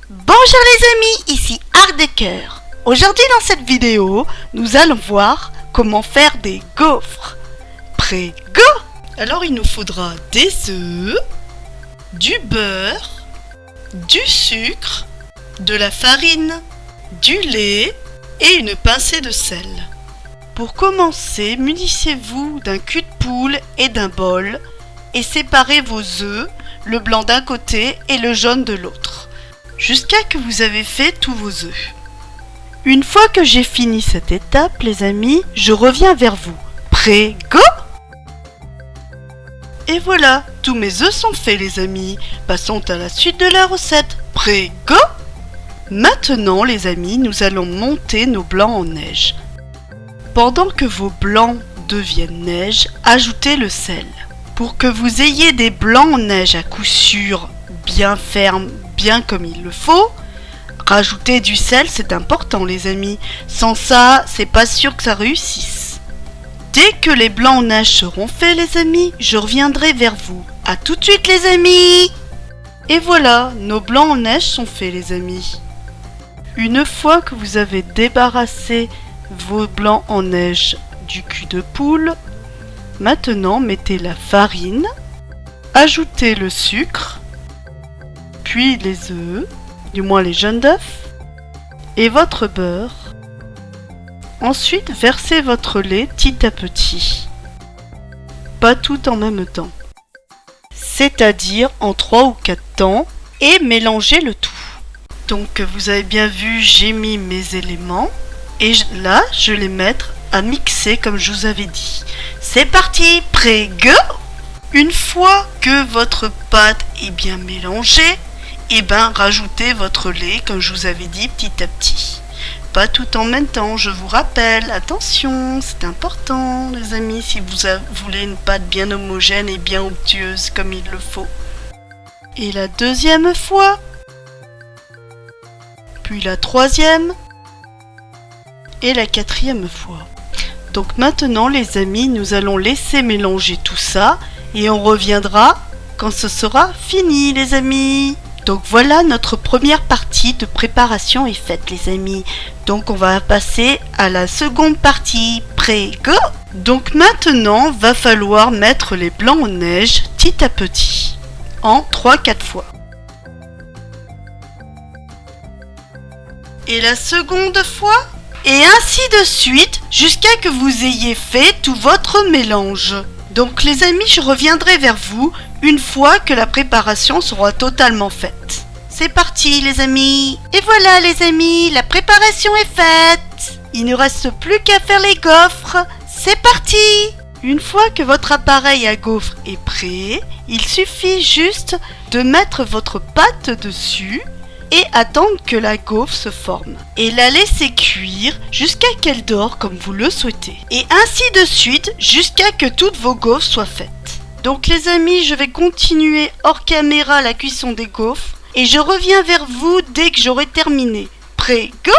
Bonjour les amis, ici Art de Cœur. Aujourd'hui dans cette vidéo, nous allons voir comment faire des gaufres. Prêt, go! Alors il nous faudra des œufs, du beurre, du sucre, de la farine, du lait et une pincée de sel. Pour commencer, munissez-vous d'un cul de poule et d'un bol et séparez vos œufs, le blanc d'un côté et le jaune de l'autre, jusqu'à que vous avez fait tous vos œufs. Une fois que j'ai fini cette étape, les amis, je reviens vers vous. Prêt, go! Et voilà, tous mes œufs sont faits, les amis. Passons à la suite de la recette. Prêt, go! Maintenant, les amis, nous allons monter nos blancs en neige. Pendant que vos blancs deviennent neige, ajoutez le sel. Pour que vous ayez des blancs en neige à coup sûr, bien fermes, bien comme il le faut, rajouter du sel, c'est important les amis. Sans ça, c'est pas sûr que ça réussisse. Dès que les blancs en neige seront faits les amis, je reviendrai vers vous. A tout de suite les amis! Et voilà, nos blancs en neige sont faits les amis. Une fois que vous avez débarrassé vos blancs en neige du cul de poule, maintenant mettez la farine, ajoutez le sucre, puis les œufs, du moins les jaunes d'œufs, et votre beurre. Ensuite, versez votre lait petit à petit, pas tout en même temps, c'est-à-dire en 3 ou 4 temps, et mélangez le tout. Donc vous avez bien vu, j'ai mis mes éléments, et là, je vais les mettre à mixer comme je vous avais dit. C'est parti, prêt, go! Une fois que votre pâte est bien mélangée, rajoutez votre lait comme je vous avais dit petit à petit. Pas tout en même temps, je vous rappelle, attention, c'est important les amis, si vous voulez une pâte bien homogène et bien onctueuse comme il le faut. Et la deuxième fois, puis la troisième, et la quatrième fois. Donc maintenant les amis, nous allons laisser mélanger tout ça et on reviendra quand ce sera fini les amis. Donc voilà, notre première partie de préparation est faite les amis. Donc on va passer à la seconde partie. Prêt, go! Donc maintenant, va falloir mettre les blancs en neige petit à petit, en 3-4 fois. Et la seconde fois, et ainsi de suite, jusqu'à que vous ayez fait tout votre mélange. Donc les amis, je reviendrai vers vous une fois que la préparation sera totalement faite. C'est parti les amis. Et voilà les amis, la préparation est faite. Il ne reste plus qu'à faire les gaufres. C'est parti. Une fois que votre appareil à gaufres est prêt, il suffit juste de mettre votre pâte dessus et attendre que la gaufre se forme. Et la laisser cuire jusqu'à qu'elle dore comme vous le souhaitez. Et ainsi de suite jusqu'à que toutes vos gaufres soient faites. Donc les amis, je vais continuer hors caméra la cuisson des gaufres et je reviens vers vous dès que j'aurai terminé. Prêt, go!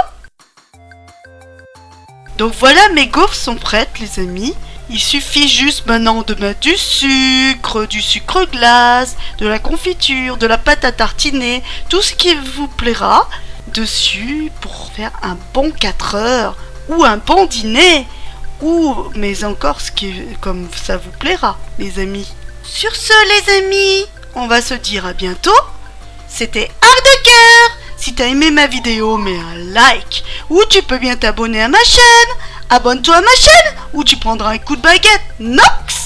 Donc voilà, mes gaufres sont prêtes les amis. Il suffit juste maintenant de mettre du sucre glace, de la confiture, de la pâte à tartiner, tout ce qui vous plaira dessus pour faire un bon 4 heures ou un bon dîner ou mais encore ce qui comme ça vous plaira les amis. Sur ce les amis, on va se dire à bientôt. C'était Art de Cœur. Si t'as aimé ma vidéo, mets un like ou tu peux bien t'abonner à ma chaîne. Abonne-toi à ma chaîne ou tu prendras un coup de baguette. Nox!